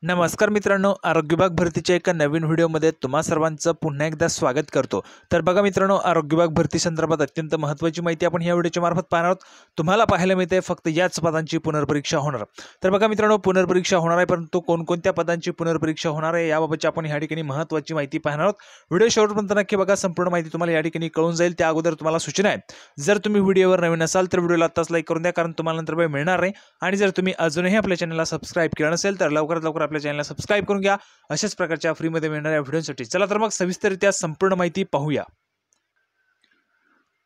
नमस्कार मित्रांनो, आरोग्य विभाग भरतीच्या एका नवीन व्हिडिओमध्ये तुम्हा सर्वांचं पुन्हा एकदा स्वागत करतो। तर बघा मित्रांनो, आरोग्य विभाग भरती संदर्भात अत्यंत महत्त्वाची माहिती आपण या व्हिडिओच्या मार्फत पाहणार आहोत। तुम्हाला पाहायला मिळते फक्त याच पदांची पुनर्परीक्षा होणार। तर बघा मित्रांनो, पुनर्परीक्षा होणार आहे, परंतु कोणकोणत्या पदांची पुनर्परीक्षा होणार आहे याबाबतची आपण या ठिकाणी महत्त्वाची माहिती पाहणार आहोत। व्हिडिओ शेवटपर्यंत नक्की बघा, संपूर्ण माहिती तुम्हाला या ठिकाणी कळून जाईल। त्या अगोदर तुम्हाला सूचना आहे, जर तुम्ही व्हिडिओवर नवीन असाल तर व्हिडिओला आत्ताच लाईक करून द्या, कारण तुम्हाला नंतर वेळ मिळणार नाही। आणि जर तुम्ही अजूनही आपल्या चॅनलला सबस्क्राइब केलं नसेल तर लवकरात लवकर आपल्या चॅनलला सबस्क्राइब करून घ्या, अशाच प्रकारच्या फ्रीमध्ये मिळणाऱ्या व्हिडिओसाठी। चला तर मग सविस्तररित्या संपूर्ण माहिती पाहूया।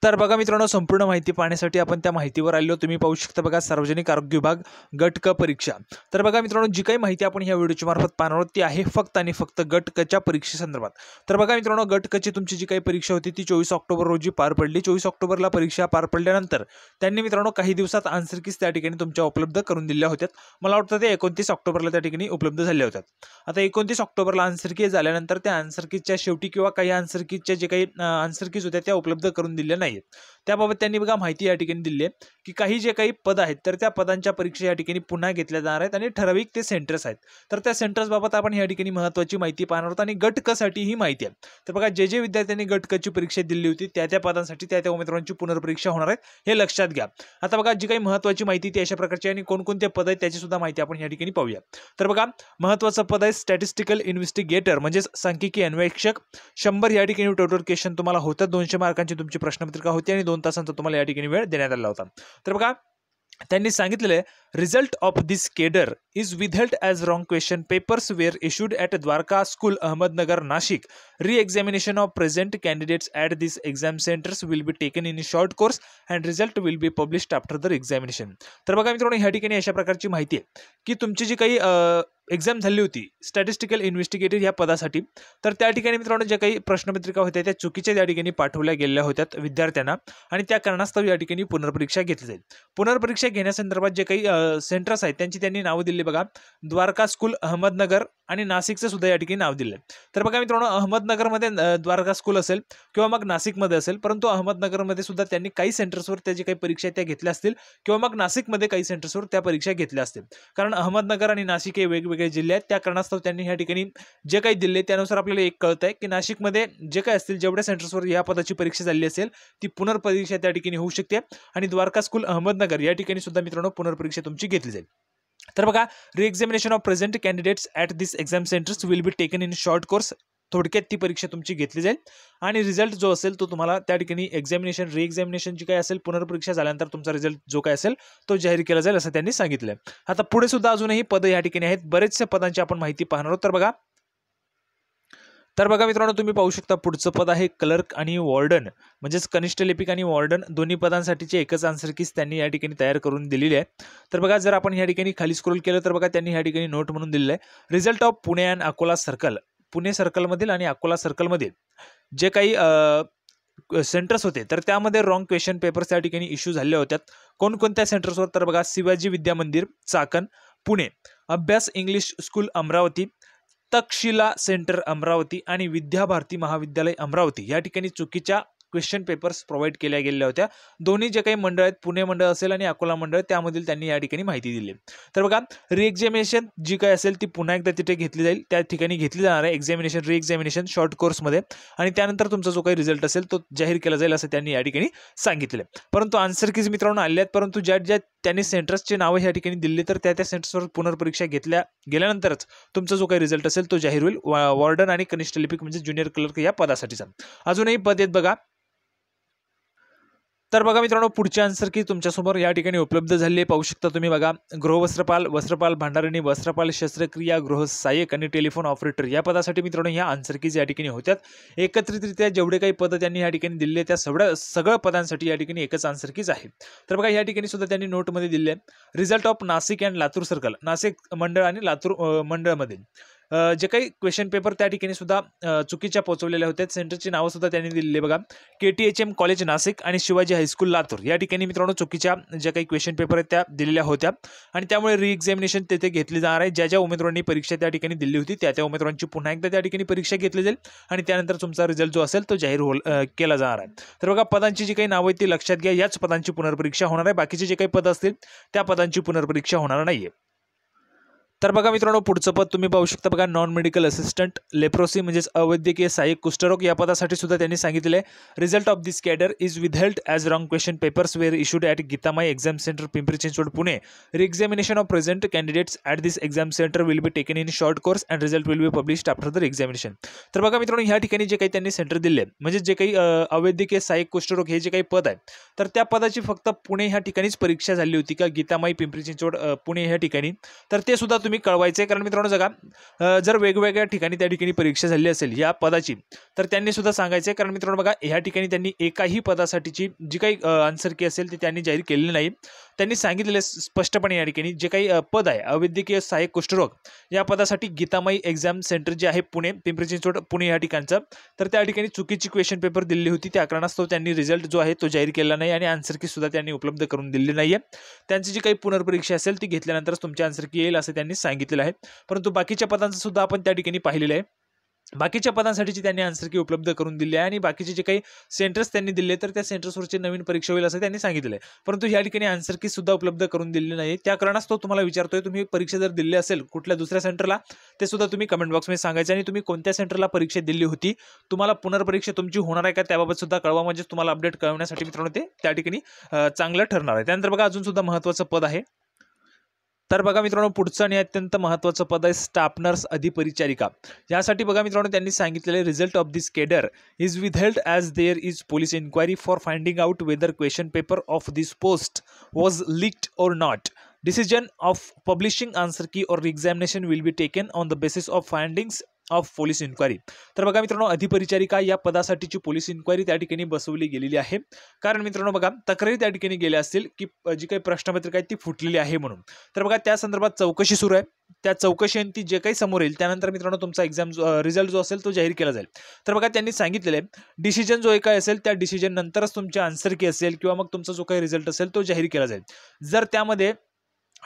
तर बघा मित्रांनो, संपूर्ण माहिती पाहण्यासाठी आपण त्या माहितीवर आलो। तुम्ही पाहू शकता बघा, सार्वजनिक आरोग्य विभाग गट क परीक्षा। तर बघा मित्रांनो, जी काही माहिती आपण या व्हिडिओच्या मार्फत पाहणार आहोत ती आहे फक्त आणि फक्त गट क च्या परीक्षेसंदर्भात। तर बघा मित्रांनो, गट क ची तुमची जी काही परीक्षा होती ती 24 ऑक्टोबर रोजी पार पडली। 24 ऑक्टोबरला परीक्षा पार पडल्यानंतर त्यांनी मित्रांनो काही दिवसात आन्सर कीज त्या ठिकाणी तुमच्या उपलब्ध करून दिल्या होत्या। मला वाटतं ते 29 ऑक्टोबरला त्या ठिकाणी उपलब्ध झाल्या होत्या। आता 29 ऑक्टोबरला आन्सर की झाल्यानंतर त्या आन्सर कीजच्या शेवटी किंवा काही आन्सर कीजच्या जे काही आन्सर कीज होत्या त्या उपलब्ध करून दिल्या नाहीत। त्याबाबत त्यांनी बघा माहिती या ठिकाणी दिली आहे की काही जे काही पद आहेत तर त्या पदांच्या परीक्षा या ठिकाणी पुन्हा घेतल्या जाणार आहेत आणि ठराविक ते सेंटर्स आहेत। तर त्या सेंटर्स बाबत आपण या ठिकाणी महत्त्वाची माहिती पाहणार आहोत आणि गट क साठी ही माहिती आहे। तर बघा, जे विद्यार्थ्यांनी गट क ची परीक्षा दिली होती त्या पदांसाठी त्या उमेदवारांची पुनर्परीक्षा होणार आहे, हे लक्षात घ्या। आता बघा, जी काही महत्त्वाची माहिती ती अशा प्रकारची आणि कोणकोणते पद आहेत त्याची सुद्धा माहिती आपण या ठिकाणी पाहूया। तर बघा, महत्त्वाचं पद आहे स्टॅटिस्टिकल इन्व्हेस्टिगेटर म्हणजे सांख्यिकी अन्वेषक। 100 या ठिकाणी टोटल क्वेश्चन तुम्हाला होतं, 200 मार्कांची तुमची प्रश्नपत्रिका होती आणि 2 तासांचा तुम्हाला या ठिकाणी वेळ देण्यात आला होता। तर बघा, त्यांनी सांगितलेले result of this cadre is withheld as wrong question papers were issued at Dwarka school Ahmednagar Nashik. re-examination of present candidates at these exam centers will be taken in a short course and result will be published after the examination। तर बघा मित्रांनो, ह्या ठिकाणी अशा प्रकारची माहिती आहे की तुमची जी काही एक्झाम झाली होती स्टॅटिस्टिकल इन्व्हेस्टिगेटर या पदासाठी, तर त्या ठिकाणी मित्रांनो ज्या काही प्रश्नपत्रिका होत्या त्या चुकीच्या त्या ठिकाणी पाठवल्या गेल्या होत्या विद्यार्थ्यांना आणि त्या कारणास्तव या ठिकाणी पुनर्परीक्षा घेतली जाईल। पुनर्परीक्षा घेण्यासंदर्भात जे काही सेंटर्स आहेत त्यांनी नावं दिली बघा, द्वारका स्कूल अहमदनगर आणि नाशिकचं सुद्धा या ठिकाणी नाव दिलं। तर बघा मित्रांनो, अहमदनगरमध्ये द्वारका स्कूल असेल किंवा मग नाशिकमध्ये असेल, परंतु अहमदनगरमध्ये सुद्धा त्यांनी काही सेंटर्सवर त्या जे काही परीक्षा त्या घेतल्या असतील किंवा मग नाशिकमध्ये काही सेंटर्सवर त्या परीक्षा घेतल्या असतील, कारण अहमदनगर आणि नाशिक हे वेगवेगळे जिल्हे आहेत। त्या कारणास्तव त्यांनी ह्या ठिकाणी जे काही दिले त्यानुसार आपल्याला एक कळतंय की नाशिकमध्ये जे काही असतील जेवढ्या सेंटर्सवर या पदाची परीक्षा झाली असेल ती पुनर्परीक्षा त्या ठिकाणी होऊ शकते आणि द्वारका स्कूल अहमदनगर या ठिकाणी सुद्धा मित्रांनो पुनर्परीक्षा तुमची घेतली जाईल। तर बघा, re-examination of present candidates at these exam centers will be taken in short course। थोडक्यात ती परीक्षा तुमची घेतली जाईल आणि रिझल्ट जो असेल तो तुम्हाला त्या ठिकाणी एक्झामिनेशन re-examination जी काही असेल पुनर्परीक्षा झाल्यानंतर तुमचा रिझल्ट जो काय असेल तो जाहीर केला जाईल असं त्यांनी सांगितलंय। आता पुढे सुद्धा अजूनही पद या ठिकाणी आहेत, बरेचसे पदांची आपण माहिती पाहणार आहोत। तर बघा मित्रांनो, तुम्ही पाहू शकता पुढचं पद आहे क्लर्क आणि वॉर्डन म्हणजेच कनिष्ठ लिपिक आणि वॉर्डन दोन्ही पदांसाठीचे एकच आन्सर कीज त्यांनी या ठिकाणी तयार करून दिलेली आहे। तर बघा, जर आपण या ठिकाणी खाली स्क्रोल केलं तर बघा त्यांनी या ठिकाणी नोट म्हणून दिलेलं आहे result of Pune and Akola circle. Pune सर्कलमधील आणि अकोला सर्कलमधील जे काही सेंटर्स होते तर त्यामध्ये रॉंग क्वेश्चन पेपर्स त्या ठिकाणी इश्यू झाल्या होत्या। कोणकोणत्या सेंटर्सवर? तर बघा, शिवाजी विद्या मंदिर चाकण पुणे, अभ्यास English school Amravati, Takshashila centre Amravati आणि विद्याभारती महाविद्यालय अमरावती या ठिकाणी चुकीच्या क्वेश्चन पेपर्स प्रोव्हाइड केल्या गेल्या होत्या। दोन्ही जे काही मंडळ आहेत, पुणे मंडळ असेल आणि अकोला मंडळ, त्यामधील त्यांनी या ठिकाणी माहिती दिली। तर बघा, re-examination जी काय असेल ती पुन्हा एकदा तिथे घेतली जाईल, त्या ठिकाणी घेतली जाणार आहे एक्झामिनेशन re-examination शॉर्ट कोर्समध्ये आणि त्यानंतर तुमचा जो काही रिझल्ट असेल तो जाहीर केला जाईल असं त्यांनी या ठिकाणी सांगितलं। परंतु आन्सर कीज मित्रांनो आले आहेत, परंतु ज्या त्यांनी सेंटर्सचे नावं या ठिकाणी दिली तर त्या सेंटर्सवर पुनर्परीक्षा घेतल्या गेल्यानंतरच तुमचा जो काही रिझल्ट असेल तो जाहीर होईल वॉर्डन आणि कनिष्ठ लिपिक म्हणजे ज्युनियर क्लर्क या पदासाठीचा। अजूनही पद आहेत बघा। तर बघा मित्रांनो, पुढचे आन्सर की तुमच्यासमोर या ठिकाणी उपलब्ध झाले पाहू शकता तुम्ही बघा, गृहवस्त्रपाल, वस्त्रपाल भांडारणी, वस्त्रपाल शस्त्रक्रिया, गृह सहाय्यक आणि टेलिफोन ऑपरेटर या पदासाठी मित्रांनो ह्या आन्सर कीज या ठिकाणी होत्या। एकत्रितरित्या जेवढे काही पद त्यांनी या ठिकाणी दिले त्या सगळ्या पदांसाठी या ठिकाणी एकच आन्सर कीज आहे। तर बघा, या ठिकाणी सुद्धा त्यांनी नोटमध्ये दिले result of Nashik and Latur circle, Nashik मंडळ आणि लातूर मंडळमधील जे काही क्वेश्चन पेपर त्या ठिकाणी सुद्धा चुकीच्या पोहोचवलेल्या होत्या। सेंटरची नावं सुद्धा त्यांनी दिलेली बघा, KTHM कॉलेज नाशिक आणि शिवाजी हायस्कूल लातूर या ठिकाणी मित्रांनो चुकीच्या ज्या काही क्वेश्चन पेपर आहेत त्या दिलेल्या होत्या आणि त्यामुळे re-examination तिथे घेतली जाणार आहे। ज्या उमेदवारांनी परीक्षा त्या ठिकाणी दिली होती त्या उमेदवारांची पुन्हा एकदा त्या ठिकाणी परीक्षा घेतली जाईल आणि त्यानंतर तुमचा रिझल्ट जो असेल तो जाहीर केला जाणार आहे। तर बघा, पदांची जी काही नावं आहेत ती लक्षात घ्या, याच पदांची पुनर्परीक्षा होणार आहे, बाकीचे जे काही पद असतील त्या पदांची पुनर्परीक्षा होणार नाहीये। तर बघा मित्रांनो, पुढचं पद तुम्ही पाहू शकता बघा, नॉन मेडिकल असिस्टंट लेप्रोसी म्हणजेच अवैद्यकीय सहाय्यक कुष्ठरोग या पदासाठी सुद्धा त्यांनी सांगितले result of this cadre is withheld as wrong question papers were issued at Geetamai exam centre Pimpri Chinchwad Pune. Reexamination of present candidates at this exam centre will be taken in short course and result will be published after the examination. तर बघा मित्रांनो, ह्या ठिकाणी जे काही त्यांनी centre दिले म्हणजे जे काही अवैद्यकीय सहाय्यक कुष्ठरोग हे जे काही पद आहे तर त्या पदाची फक्त पुणे ह्या ठिकाणीच परीक्षा झाली होती का गीतामाई पिंपरी चिंचवड पुणे ह्या ठिकाणी. तर ते सुद्धा तुम्ही कळवायचे, कारण मित्रांनो जगा जर वेगवेगळ्या ठिकाणी त्या ठिकाणी परीक्षा झाली असेल या पदाची तर त्यांनी सुद्धा सांगायचे, कारण मित्रांनो बघा ह्या ठिकाणी त्यांनी एकाही पदासाठीची जी काही आन्सर की असेल ते त्यांनी जाहीर केलेली नाही. त्यांनी सांगितलेले स्पष्टपणे या ठिकाणी जे काही पद आहे अवैद्यकीय सहाय्यक कुष्ठरोग या पदासाठी गीतामाई एक्झाम सेंटर जे आहे पुणे पिंपरी चिंचवड पुणे या ठिकाणचं, तर त्या ठिकाणी चुकीची क्वेश्चन पेपर दिली होती. त्या कारणास्तव त्यांनी रिझल्ट जो आहे तो जाहीर केला नाही आणि आन्सर की सुद्धा त्यांनी उपलब्ध करून दिली नाहीये. त्यांची जी काही पुनर्परीक्षा असेल ती घेतल्यानंतरच तुमची आन्सर की येईल असं त्यांनी सांगितलेलं आहे. परंतु बाकीच्या पदांचं सुद्धा आपण त्या ठिकाणी पाहिलेलं आहे. बाकीच्या पदांसाठीची त्यांनी आन्सर की उपलब्ध करून दिली आहे आणि बाकीचे जे काही सेंटर्स त्यांनी दिले तर त्या सेंटर्सवरची नवीन परीक्षा होईल असं त्यांनी सांगितलं आहे. परंतु या ठिकाणी आन्सर की सुद्धा उपलब्ध करून दिलेली नाही. त्या कारणास्तव तुम्हाला विचारतोय, तुम्ही परीक्षा जर दिली असेल कुठल्या दुसऱ्या सेंटरला ते सुद्धा तुम्ही कमेंट बॉक्समध्ये सांगायचं आणि तुम्ही कोणत्या सेंटरला परीक्षा दिली होती, तुम्हाला पुनर्परीक्षा तुमची होणार आहे का त्याबाबत सुद्धा कळवा, म्हणजे तुम्हाला अपडेट कळवण्यासाठी मित्रांनो ते त्या ठिकाणी चांगलं ठरणार आहे. त्यानंतर बघा अजून सुद्धा महत्त्वाचं पद आहे. तर बघा मित्रांनो, पुढचं आणि अत्यंत महत्त्वाचं पद आहे स्टाफ नर्स अधिपरिचारिका. यासाठी बघा मित्रांनो त्यांनी सांगितलेले result of this cadre is withheld as there is police inquiry for finding out whether question paper of this post was leaked or not. Decision of publishing answer key or examination will be taken on the basis of findings of police inquiry. तर बघा मित्रांनो, अधिपरिचारिका या पदासाठीची police inquiry त्या ठिकाणी बसवली गेलेली आहे. कारण मित्रांनो बघा तक्रारी त्या ठिकाणी गेल्या असतील की जी काही प्रश्नपत्रिका आहे ती फुटलेली आहे म्हणून. तर बघा त्या संदर्भात चौकशी सुरू आहे. त्या चौकशीअंती जे काही समोर येईल त्यानंतर मित्रांनो तुमचा एक्झाम रिझल्ट जो असेल तो जाहीर केला जाईल. तर बघा त्यांनी सांगितलेलं आहे डिसिजन जो काही असेल त्या डिसिजन नंतरच तुमची आन्सर की असेल किंवा मग तुमचा जो काही रिझल्ट असेल तो जाहीर केला जाईल. जर त्यामध्ये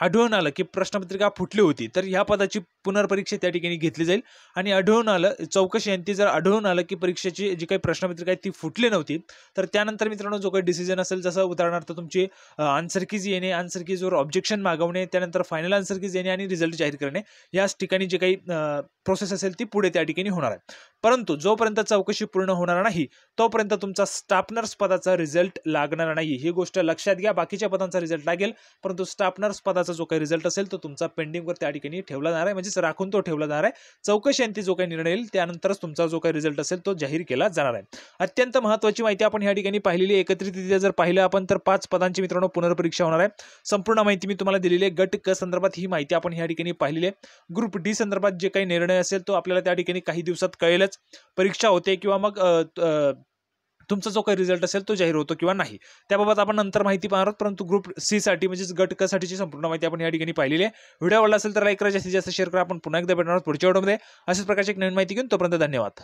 आढळून आलं की प्रश्नपत्रिका फुटली होती तर ह्या पदाची पुनर्परीक्षा त्या ठिकाणी घेतली जाईल आणि आढळून आलं चौकशी जर आढळून आलं की परीक्षेची जी काही प्रश्नपत्रिका आहे ती फुटली नव्हती तर त्यानंतर मित्रांनो जो काही डिसिजन असेल, जसं उदाहरणार्थ तुमची आन्सर कीज येणे, आन्सर कीजवर ऑब्जेक्शन मागवणे, त्यानंतर फायनल आन्सर कीज येणे आणि रिझल्ट जाहीर करणे, याच ठिकाणी जे काही प्रोसेस असेल ती पुढे त्या ठिकाणी होणार आहे. परंतु जोपर्यंत चौकशी पूर्ण होणार नाही तोपर्यंत तुमचा स्टाफ नर्स पदाचा रिझल्ट लागणार नाही. ही गोष्ट लक्षात घ्या. बाकीच्या पदांचा रिझल्ट लागेल परंतु स्टाफ नर्स पदाचा जो काही रिझल्ट असेल तो तुमचा पेंडिंगवर त्या ठिकाणी ठेवला जाणार आहे, म्हणजेच राखून तो ठेवला जाणार आहे. चौकशी जो काही निर्णय येईल त्यानंतरच तुमचा जो काही रिझल्ट असेल तो जाहीर केला जाणार आहे. अत्यंत महत्त्वाची माहिती आपण या ठिकाणी पाहिलेली. एकत्रितरित्या जर पाहिलं आपण तर 5 पदांची मित्रांनो पुनर्परीक्षा होणार आहे. संपूर्ण माहिती मी तुम्हाला दिलेली आहे. गट क संदर्भात ही माहिती आपण या ठिकाणी पाहिलेली आहे. ग्रुप डी संदर्भात जे काही निर्णय असेल तो आपल्याला त्या ठिकाणी काही दिवसात कळेलच. परीक्षा होते किंवा मग तुमचा जो काही रिझल्ट असेल तो जाहीर होतो किंवा नाही त्याबाबत आपण नंतर माहिती पाहणार आहोत. परंतु ग्रुप सी साठी म्हणजेच गट क साठीची संपूर्ण माहिती आपण या ठिकाणी पाहिलेली आहे. व्हिडिओ आवडला असेल तर लाईक करा, जास्तीत जास्त शेअर करा. आपण पुन्हा एकदा भेटणार आहोत पुढच्या व्हिडिओमध्ये अशाच प्रकारची एक नवीन माहिती घेऊन. तोपर्यंत धन्यवाद.